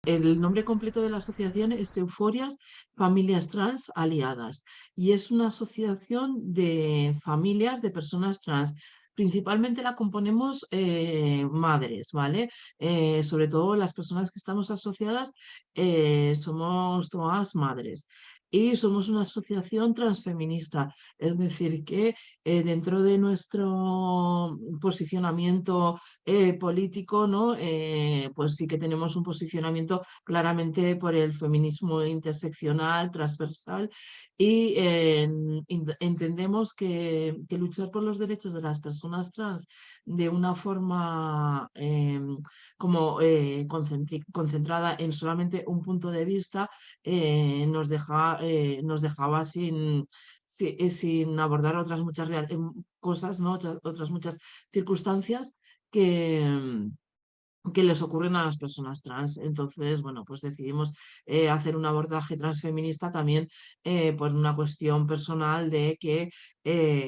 el nombre completo de la asociación es Euforias Familias Trans Aliadas y es una asociación de familias de personas trans. Principalmente la componemos madres, ¿vale? Sobre todo las personas que estamos asociadas somos todas madres. Y somos una asociación transfeminista, es decir, que dentro de nuestro posicionamiento político, ¿no? Pues sí que tenemos un posicionamiento claramente por el feminismo interseccional, transversal, y entendemos que luchar por los derechos de las personas trans de una forma como concentrada en solamente un punto de vista nos dejaba sin abordar otras muchas cosas, ¿no? Otras muchas circunstancias que, que les ocurren a las personas trans. Entonces, bueno, pues decidimos hacer un abordaje transfeminista también por una cuestión personal de que,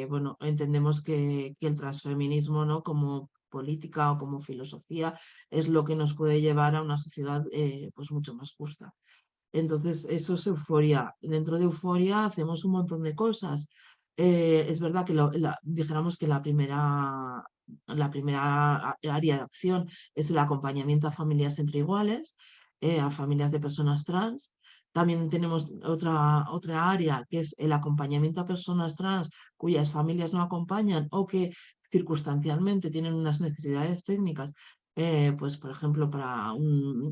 bueno, entendemos que el transfeminismo, ¿no? Como política o como filosofía es lo que nos puede llevar a una sociedad pues mucho más justa. Entonces, eso es Euforia. Dentro de Euforia hacemos un montón de cosas. Es verdad que dijéramos que la primera área de acción es el acompañamiento a familias entre iguales, a familias de personas trans. También tenemos otra área que es el acompañamiento a personas trans cuyas familias no acompañan o que circunstancialmente tienen unas necesidades técnicas, pues por ejemplo para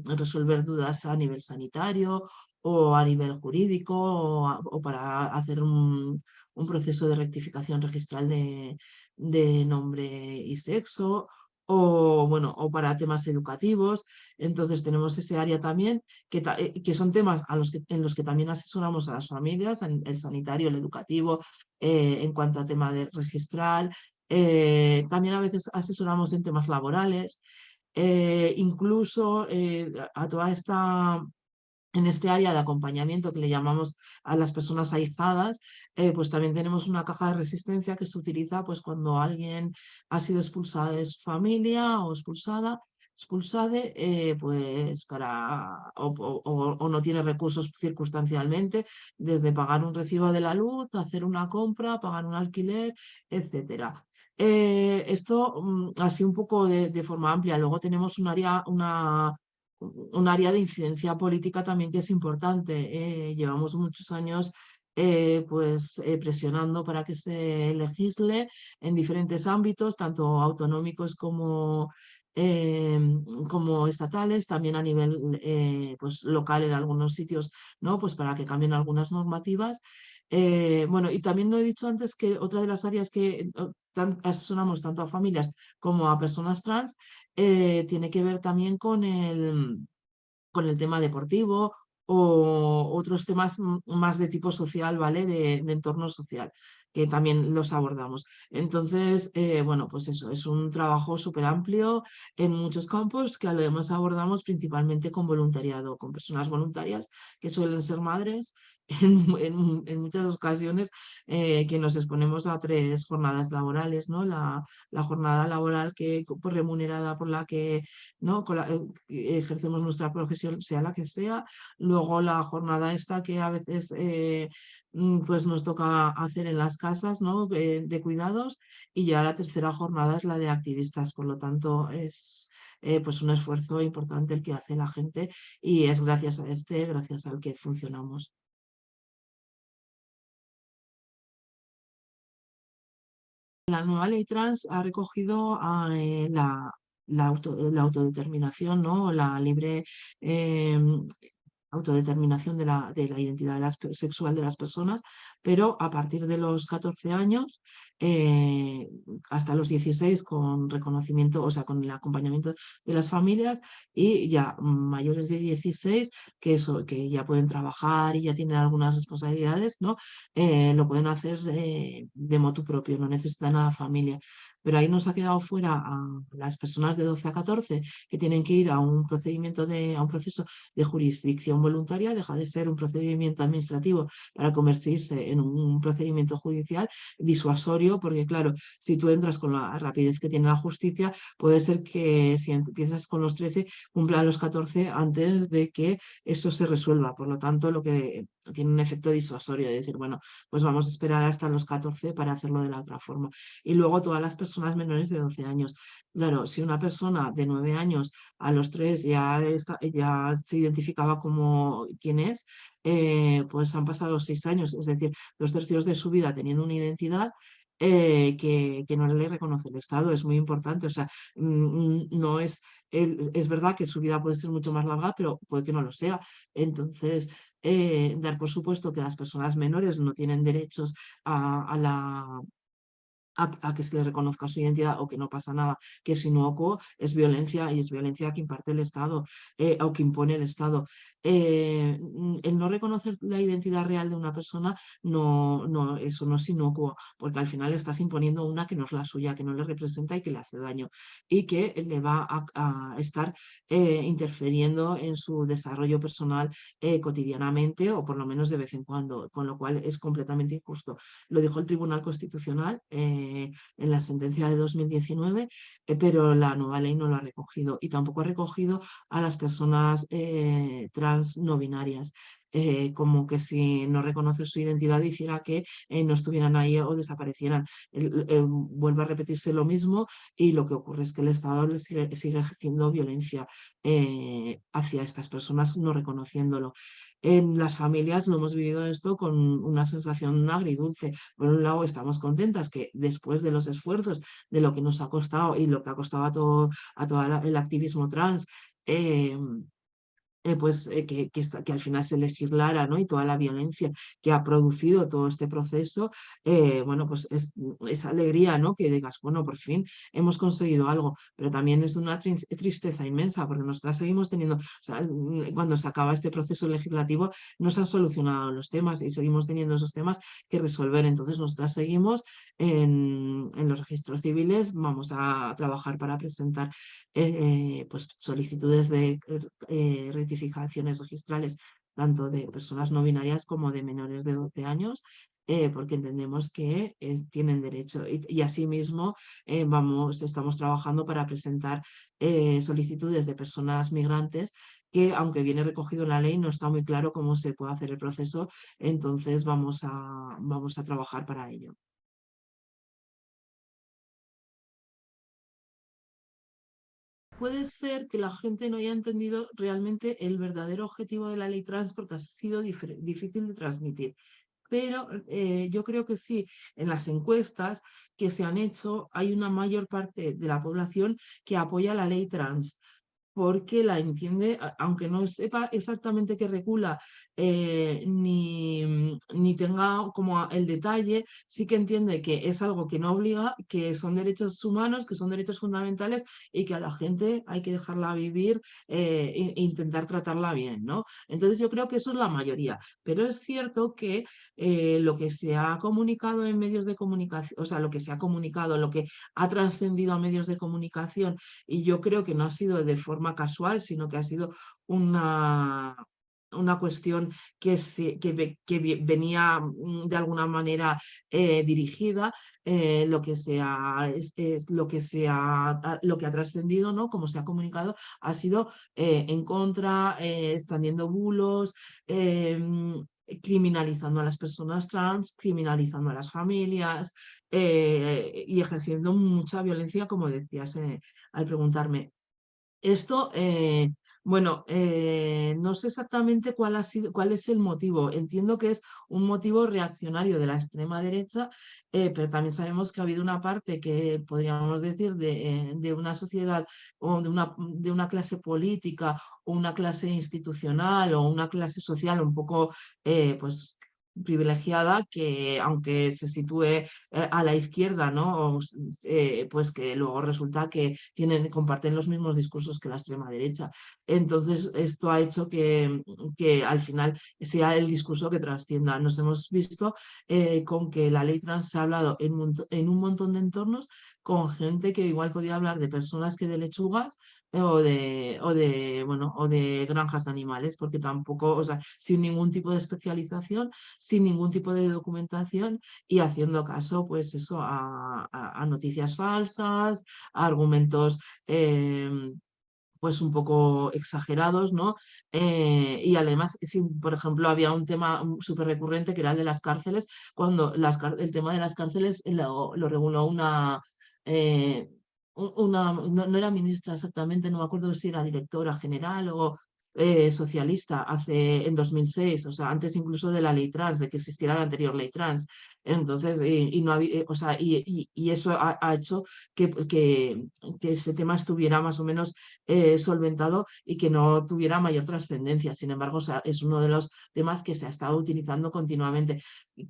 resolver dudas a nivel sanitario o a nivel jurídico o para hacer un proceso de rectificación registral de nombre y sexo o, bueno, o para temas educativos. Entonces tenemos ese área también que son temas en los que también asesoramos a las familias, en el sanitario, el educativo, en cuanto a tema de registral. También a veces asesoramos en temas laborales. Incluso a toda esta en este área de acompañamiento que le llamamos a las personas ahijadas, pues también tenemos una caja de resistencia que se utiliza pues cuando alguien ha sido expulsada de su familia o expulsade, pues o no tiene recursos circunstancialmente, desde pagar un recibo de la luz, hacer una compra, pagar un alquiler, etcétera. Esto así un poco de forma amplia. Luego tenemos un área de incidencia política también que es importante. Llevamos muchos años presionando para que se legisle en diferentes ámbitos, tanto autonómicos eh, como estatales, también a nivel pues local en algunos sitios, ¿no? Pues para que cambien algunas normativas. Bueno, y también lo he dicho antes que otra de las áreas que asesoramos tanto a familias como a personas trans tiene que ver también con el tema deportivo o otros temas más de tipo social, ¿vale? De entorno social, que también los abordamos. Entonces, bueno, pues eso, es un trabajo súper amplio en muchos campos que además abordamos principalmente con voluntariado, con personas voluntarias que suelen ser madres en muchas ocasiones que nos exponemos a 3 jornadas laborales, ¿no? La jornada laboral pues, remunerada por la que, ¿no? Ejercemos nuestra profesión, sea la que sea. Luego la jornada esta que a veces pues nos toca hacer en las casas, ¿no? De cuidados, y ya la tercera jornada es la de activistas. Por lo tanto, es pues un esfuerzo importante el que hace la gente y es gracias al que funcionamos. La nueva ley trans ha recogido la autodeterminación, ¿no? La libre autodeterminación de la identidad sexual de las personas, pero a partir de los 14 años eh, hasta los 16 con reconocimiento, o sea, con el acompañamiento de las familias, y ya mayores de 16 que ya pueden trabajar y ya tienen algunas responsabilidades, ¿no? Lo pueden hacer de motu propio, no necesitan a la familia. pero ahí nos ha quedado fuera a las personas de 12 a 14 que tienen que ir a un a un proceso de jurisdicción voluntaria, deja de ser un procedimiento administrativo para convertirse en un procedimiento judicial disuasorio, porque claro, si tú entras con la rapidez que tiene la justicia, puede ser que si empiezas con los 13, cumplan los 14 antes de que eso se resuelva. Por lo tanto, lo que tiene un efecto disuasorio de decir, bueno, pues vamos a esperar hasta los 14 para hacerlo de la otra forma. Y luego todas las personas menores de 12 años. Claro, si una persona de 9 años a los 3 ya se identificaba como quién es, pues han pasado 6 años, es decir, 2/3 de su vida teniendo una identidad que no le reconoce el Estado. Es muy importante. O sea, no es, es verdad que su vida puede ser mucho más larga, pero puede que no lo sea. Entonces, dar por supuesto que las personas menores no tienen derechos a la a que se le reconozca su identidad o que no pasa nada, que es inocuo, es violencia y es violencia que imparte el Estado o que impone el Estado. El no reconocer la identidad real de una persona, eso no es inocuo, porque al final estás imponiendo una que no es la suya, que no le representa y que le hace daño y que le va a estar interfiriendo en su desarrollo personal cotidianamente o por lo menos de vez en cuando, con lo cual es completamente injusto. Lo dijo el Tribunal Constitucional en la sentencia de 2019, pero la nueva ley no lo ha recogido y tampoco ha recogido a las personas trans no binarias. Como que si no reconoce su identidad hiciera que no estuvieran ahí o desaparecieran. Vuelve a repetirse lo mismo y lo que ocurre es que el Estado sigue ejerciendo violencia hacia estas personas no reconociéndolo. En las familias lo hemos vivido esto con una sensación agridulce. Por un lado, estamos contentas que después de los esfuerzos de lo que nos ha costado y lo que ha costado a todo el activismo trans, eh, pues que al final se legislara, ¿no? Y toda la violencia que ha producido todo este proceso, bueno, pues es alegría, ¿no? Que digas, bueno, por fin hemos conseguido algo, pero también es de una tristeza inmensa, porque nosotras seguimos teniendo, o sea, cuando se acaba este proceso legislativo, no se han solucionado los temas y seguimos teniendo esos temas que resolver. Entonces, nosotras seguimos en los registros civiles, vamos a trabajar para presentar pues solicitudes de rectificaciones registrales tanto de personas no binarias como de menores de 12 años, porque entendemos que tienen derecho. Y asimismo estamos trabajando para presentar solicitudes de personas migrantes que, aunque viene recogido en la ley, no está muy claro cómo se puede hacer el proceso, entonces vamos a trabajar para ello. Puede ser que la gente no haya entendido realmente el verdadero objetivo de la ley trans porque ha sido difícil de transmitir. Pero yo creo que sí, en las encuestas que se han hecho hay una mayor parte de la población que apoya la ley trans porque la entiende, aunque no sepa exactamente qué regula, ni tenga como el detalle, sí que entiende que es algo que no obliga, que son derechos humanos, que son derechos fundamentales y que a la gente hay que dejarla vivir e intentar tratarla bien, ¿no? Entonces yo creo que eso es la mayoría, pero es cierto que lo que se ha comunicado en medios de comunicación, o sea, lo que se ha comunicado, lo que ha trascendido a medios de comunicación, y yo creo que no ha sido de forma casual, sino que ha sido una, una cuestión que venía de alguna manera dirigida, lo que ha trascendido, ¿no? Como se ha comunicado, ha sido en contra, expandiendo bulos, criminalizando a las personas trans, criminalizando a las familias y ejerciendo mucha violencia, como decías al preguntarme. Esto, bueno, no sé exactamente cuál es el motivo. Entiendo que es un motivo reaccionario de la extrema derecha, pero también sabemos que ha habido una parte que podríamos decir de una sociedad o de una clase política o una clase institucional o una clase social un poco, pues privilegiada que, aunque se sitúe a la izquierda, ¿no? Pues que luego resulta que comparten los mismos discursos que la extrema derecha. Entonces, esto ha hecho que al final sea el discurso que trascienda. Nos hemos visto con que la ley trans se ha hablado en un montón de entornos con gente que igual podía hablar de personas que de lechugas bueno, o de granjas de animales, porque tampoco, o sea, sin ningún tipo de especialización, sin ningún tipo de documentación y haciendo caso, pues eso, a noticias falsas, a argumentos pues un poco exagerados, ¿no? Y además, por ejemplo, había un tema súper recurrente que era el de las cárceles, cuando el tema de las cárceles lo reguló eh, no era ministra exactamente, no me acuerdo si era directora general o socialista en 2006, o sea, antes incluso de la ley trans, de que existiera la anterior ley trans. Entonces, y no había, o sea, y eso ha hecho que ese tema estuviera más o menos solventado y que no tuviera mayor trascendencia. Sin embargo, o sea, es uno de los temas que se ha estado utilizando continuamente,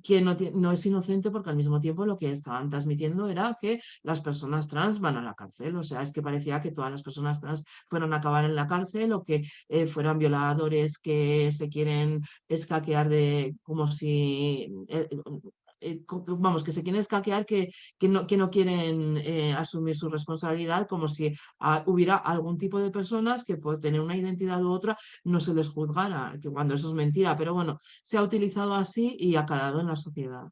que no es inocente porque al mismo tiempo lo que estaban transmitiendo era que las personas trans van a la cárcel. O sea, es que parecía que todas las personas trans fueran a acabar en la cárcel o que fueran violadores que se quieren escaquear de como si vamos, que se quieren escaquear, que no quieren asumir su responsabilidad, como si hubiera algún tipo de personas que por tener una identidad u otra no se les juzgara, que cuando eso es mentira, pero bueno, se ha utilizado así y ha calado en la sociedad.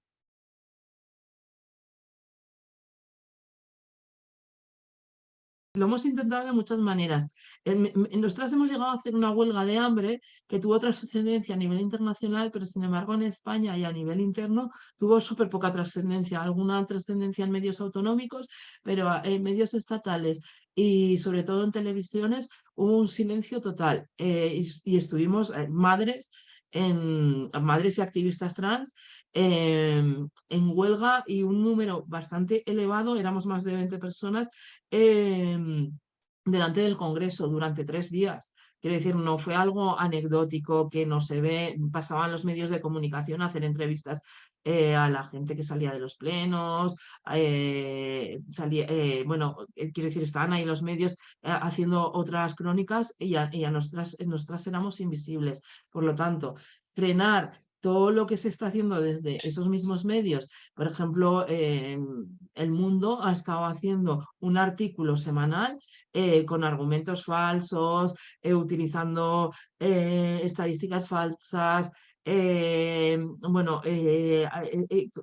Lo hemos intentado de muchas maneras. Nosotras hemos llegado a hacer una huelga de hambre que tuvo trascendencia a nivel internacional, pero sin embargo en España y a nivel interno tuvo súper poca trascendencia. Alguna trascendencia en medios autonómicos, pero en medios estatales y sobre todo en televisiones hubo un silencio total. Y estuvimos madres y activistas trans en huelga y un número bastante elevado, éramos más de 20 personas delante del Congreso durante 3 días. Quiero decir, no fue algo anecdótico que no se ve, pasaban los medios de comunicación a hacer entrevistas a la gente que salía de los plenos, bueno, quiero decir, estaban ahí los medios haciendo otras crónicas y a nosotras éramos invisibles. Por lo tanto, frenar todo lo que se está haciendo desde esos mismos medios. Por ejemplo, El Mundo ha estado haciendo un artículo semanal con argumentos falsos, utilizando estadísticas falsas. Bueno,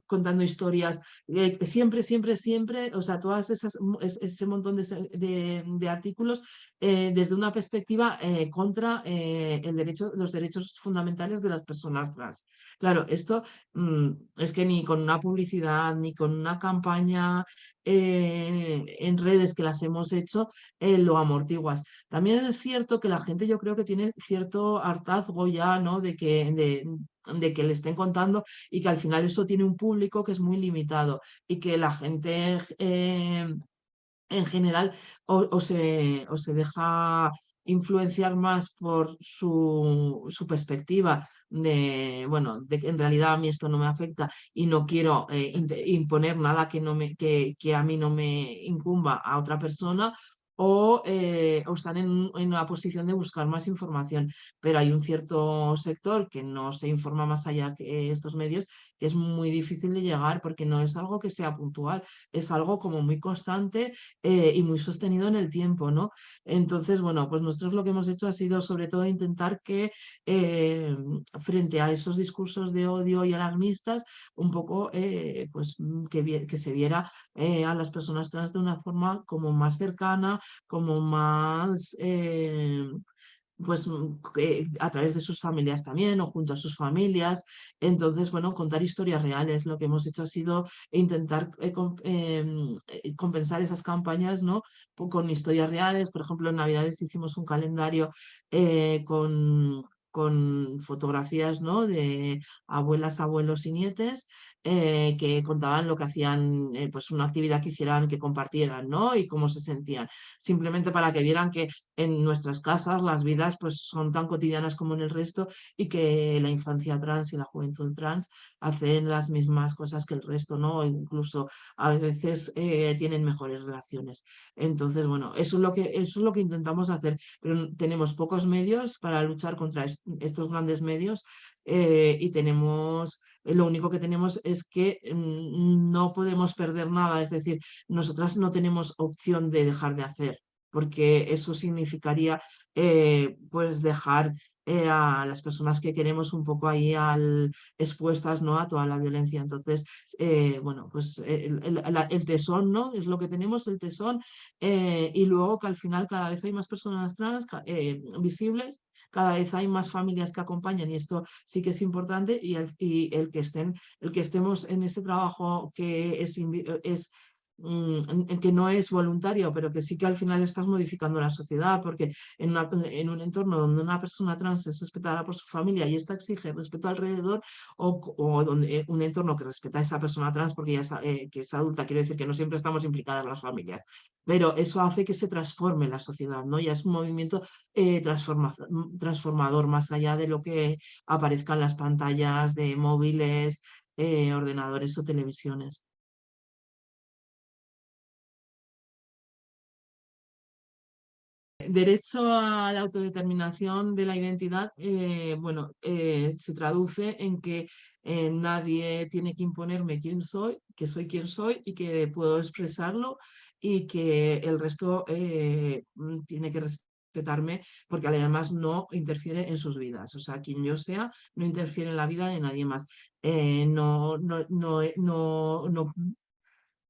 contando historias, siempre, o sea, ese montón de artículos desde una perspectiva contra los derechos fundamentales de las personas trans. Claro, esto es que ni con una publicidad, ni con una campaña en redes que las hemos hecho, lo amortiguas. También es cierto que la gente yo creo que tiene cierto hartazgo ya, ¿no? De que le estén contando y que al final eso tiene un público que es muy limitado y que la gente en general o se deja influenciar más por su perspectiva de, bueno, de que en realidad a mí esto no me afecta y no quiero imponer nada que a mí no me incumba a otra persona. O están en una posición de buscar más información, pero hay un cierto sector que no se informa más allá que estos medios, que es muy difícil de llegar porque no es algo que sea puntual, es algo como muy constante y muy sostenido en el tiempo, ¿no? Entonces, bueno, pues nosotros lo que hemos hecho ha sido sobre todo intentar que frente a esos discursos de odio y alarmistas, un poco pues que se viera a las personas trans de una forma como más cercana, como más pues a través de sus familias también o junto a sus familias. Entonces, bueno, contar historias reales. Lo que hemos hecho ha sido intentar compensar esas campañas, ¿no? Con historias reales. Por ejemplo, en Navidades hicimos un calendario con con fotografías, ¿no? De abuelas, abuelos y nietes que contaban lo que hacían, pues una actividad que hicieran, que compartieran, ¿no? Y cómo se sentían. Simplemente para que vieran que en nuestras casas las vidas pues son tan cotidianas como en el resto y que la infancia trans y la juventud trans hacen las mismas cosas que el resto, ¿no? Incluso a veces tienen mejores relaciones. Entonces, bueno, eso es lo que intentamos hacer, pero tenemos pocos medios para luchar contra estos grandes medios y tenemos, lo único que tenemos es que no podemos perder nada, es decir, nosotras no tenemos opción de dejar de hacer, porque eso significaría pues dejar a las personas que queremos un poco ahí expuestas, ¿no? A toda la violencia. Entonces, bueno, pues el tesón, ¿no? Es lo que tenemos, el tesón, y luego que al final cada vez hay más personas trans visibles, cada vez hay más familias que acompañan y esto sí que es importante y el que estemos en este trabajo que que no es voluntario, pero que sí que al final estás modificando la sociedad, porque en un entorno donde una persona trans es respetada por su familia y esta exige respeto alrededor, o donde un entorno que respeta a esa persona trans porque ya que es adulta, quiero decir que no siempre estamos implicadas las familias, pero eso hace que se transforme la sociedad, ¿no? Ya es un movimiento transformador más allá de lo que aparezca en las pantallas de móviles, ordenadores o televisiones. Derecho a la autodeterminación de la identidad, bueno, se traduce en que nadie tiene que imponerme quién soy, que soy quien soy y que puedo expresarlo y que el resto tiene que respetarme porque además no interfiere en sus vidas. O sea, quien yo sea no interfiere en la vida de nadie más. No,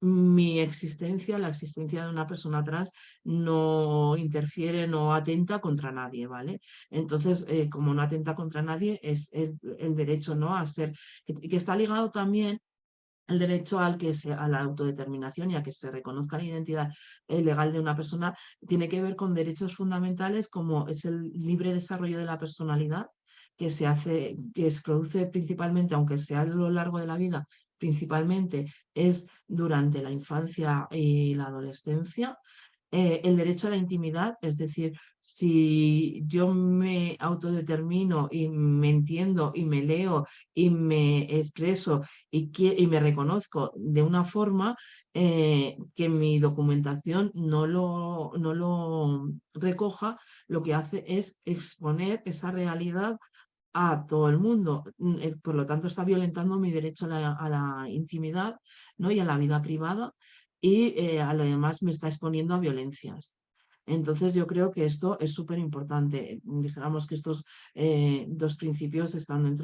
mi existencia, la existencia de una persona trans, no interfiere, no atenta contra nadie, ¿vale? Entonces, como no atenta contra nadie, es el derecho, ¿no? A ser, que está ligado también el derecho a la autodeterminación y a que se reconozca la identidad legal de una persona, tiene que ver con derechos fundamentales como es el libre desarrollo de la personalidad, que se produce principalmente, aunque sea a lo largo de la vida, principalmente es durante la infancia y la adolescencia. El derecho a la intimidad, es decir, si yo me autodetermino y me entiendo y me leo y me expreso y me reconozco de una forma que mi documentación no lo recoja, lo que hace es exponer esa realidad a todo el mundo. Por lo tanto, está violentando mi derecho a la intimidad, ¿no? Y a la vida privada y además me está exponiendo a violencias. Entonces yo creo que esto es súper importante. Dijéramos que estos dos principios están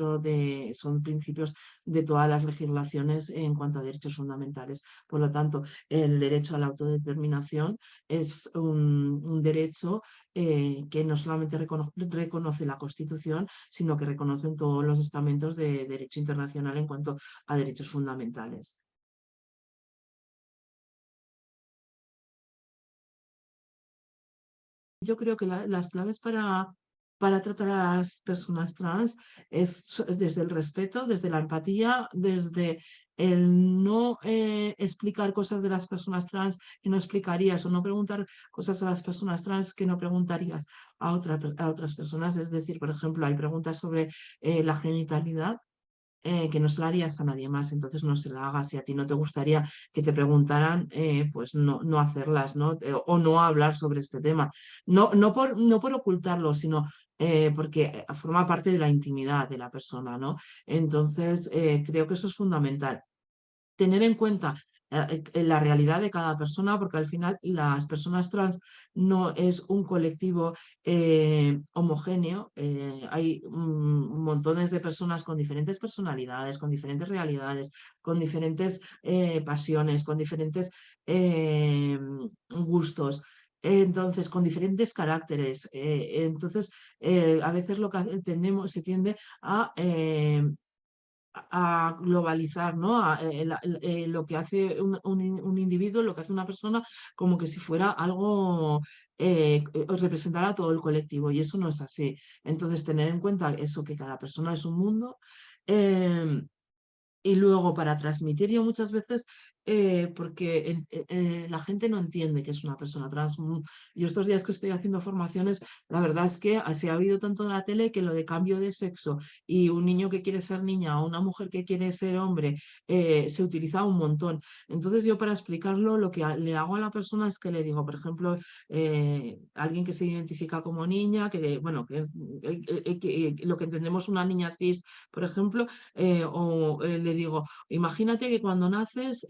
son principios de todas las legislaciones en cuanto a derechos fundamentales. Por lo tanto, el derecho a la autodeterminación es un derecho que no solamente reconoce la Constitución, sino que reconocen todos los estamentos de derecho internacional en cuanto a derechos fundamentales. Yo creo que las claves para tratar a las personas trans es desde el respeto, desde la empatía, desde el no explicar cosas de las personas trans que no explicarías o no preguntar cosas a las personas trans que no preguntarías a otras personas. Es decir, por ejemplo, hay preguntas sobre la genitalidad que no se la harías a nadie más, entonces no se la hagas. Si a ti no te gustaría que te preguntaran, pues no hacerlas, ¿no? O no hablar sobre este tema. No por ocultarlo, sino porque forma parte de la intimidad de la persona, ¿no? Entonces, creo que eso es fundamental tener en cuenta la realidad de cada persona, porque al final las personas trans no es un colectivo homogéneo. Hay montones de personas con diferentes personalidades, con diferentes realidades, con diferentes pasiones, con diferentes gustos. Entonces, con diferentes caracteres. Entonces, a veces lo que se tiende a globalizar, ¿no? Lo que hace un individuo, lo que hace una persona, como que si fuera algo, representara a todo el colectivo, y eso no es así. Entonces, tener en cuenta eso, que cada persona es un mundo. em, y luego para transmitir yo muchas veces, porque la gente no entiende que es una persona trans. Yo estos días que estoy haciendo formaciones, la verdad es que se ha habido tanto en la tele que lo de cambio de sexo y un niño que quiere ser niña o una mujer que quiere ser hombre, se utiliza un montón. Entonces yo para explicarlo lo que le hago a la persona es que le digo, por ejemplo, alguien que se identifica como niña, bueno, lo que entendemos una niña cis, por ejemplo, le digo, imagínate que cuando naces,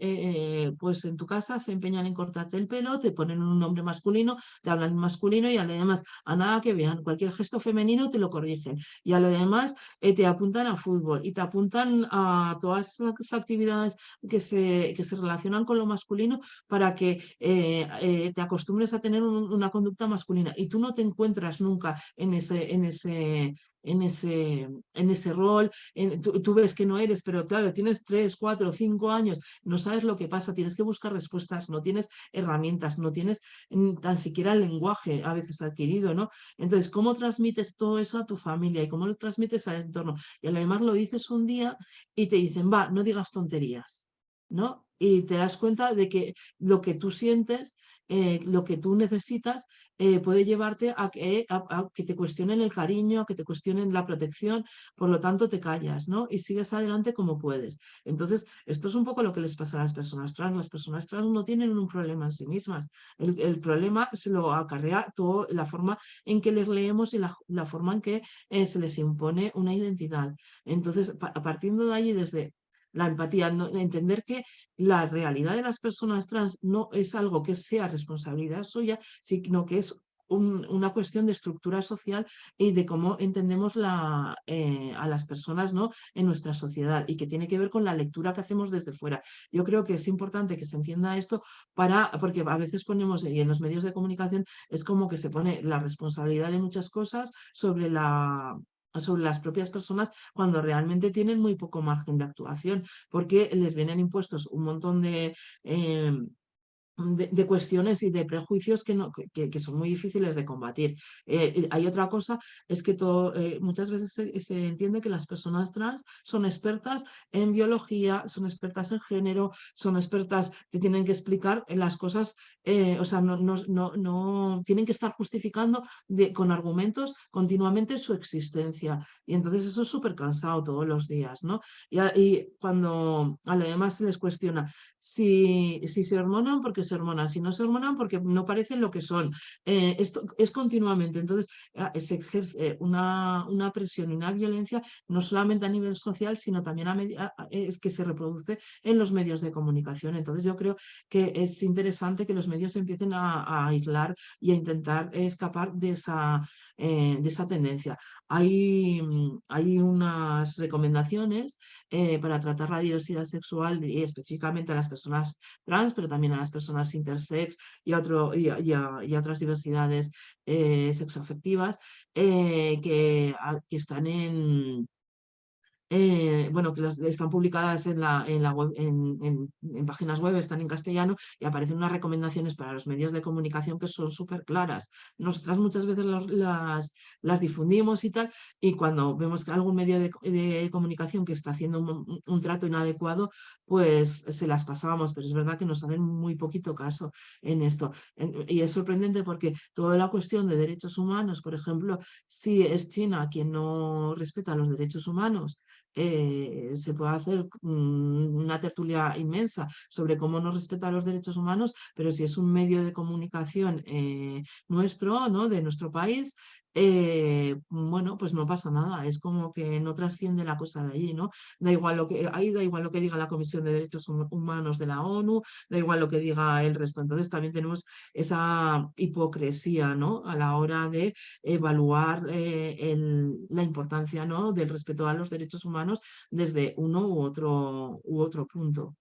pues en tu casa se empeñan en cortarte el pelo, te ponen un nombre masculino, te hablan en masculino y además a nada que vean cualquier gesto femenino te lo corrigen. Y a lo demás te apuntan a fútbol y te apuntan a todas esas actividades que se relacionan con lo masculino para que te acostumbres a tener una conducta masculina y tú no te encuentras nunca en ese rol. Tú ves que no eres, pero claro, tienes 3, 4, 5 años, no sabes lo que pasa, tienes que buscar respuestas, no tienes herramientas, no tienes tan siquiera el lenguaje a veces adquirido, ¿no? Entonces, ¿cómo transmites todo eso a tu familia y cómo lo transmites al entorno? Y además lo dices un día y te dicen, va, no digas tonterías, ¿no? Y te das cuenta de que lo que tú sientes, lo que tú necesitas, puede llevarte a que te cuestionen el cariño, a que te cuestionen la protección, por lo tanto te callas, ¿no? Y sigues adelante como puedes. Entonces, esto es un poco lo que les pasa a las personas trans. Las personas trans no tienen un problema en sí mismas. El problema se lo acarrea toda la forma en que les leemos y la forma en que se les impone una identidad. Entonces, partiendo de allí, desde la empatía, entender que la realidad de las personas trans no es algo que sea responsabilidad suya, sino que es una cuestión de estructura social y de cómo entendemos a las personas, ¿no? En nuestra sociedad, y que tiene que ver con la lectura que hacemos desde fuera. Yo creo que es importante que se entienda esto porque a veces ponemos, y en los medios de comunicación es como que se pone la responsabilidad de muchas cosas sobre las propias personas, cuando realmente tienen muy poco margen de actuación, porque les vienen impuestos un montón de cuestiones y de prejuicios que son muy difíciles de combatir. Hay otra cosa, es que muchas veces se entiende que las personas trans son expertas en biología, son expertas en género, son expertas que tienen que explicar las cosas, o sea, no tienen que estar justificando con argumentos continuamente su existencia. Y entonces eso es súper cansado todos los días, ¿no? Y cuando a lo demás se les cuestiona si se hormonan, porque se hormonan, si no se hormonan, porque no parecen lo que son. Esto es continuamente. Entonces, se ejerce una presión y una violencia no solamente a nivel social, sino también es que se reproduce en los medios de comunicación. Entonces, yo creo que es interesante que los medios empiecen a aislar y a intentar escapar de esa tendencia. Hay unas recomendaciones para tratar la diversidad sexual y específicamente a las personas trans, pero también a las personas intersex y a otras diversidades sexoafectivas, que están bueno, que están publicadas en la web, en páginas web, están en castellano, y aparecen unas recomendaciones para los medios de comunicación que son súper claras. Nosotras muchas veces las difundimos y tal, y cuando vemos que algún medio de comunicación que está haciendo un trato inadecuado, pues se las pasamos, pero es verdad que nos hacen muy poquito caso en esto. Y es sorprendente porque toda la cuestión de derechos humanos, por ejemplo, si es China quien no respeta los derechos humanos, se puede hacer una tertulia inmensa sobre cómo no respeta los derechos humanos, pero si es un medio de comunicación nuestro, ¿no? De nuestro país, bueno, pues no pasa nada, es como que no trasciende la cosa de allí, ¿no? Da igual lo que diga la Comisión de Derechos Humanos de la ONU, da igual lo que diga el resto. Entonces también tenemos esa hipocresía, ¿no? A la hora de evaluar la importancia, ¿no? Del respeto a los derechos humanos desde uno u otro punto.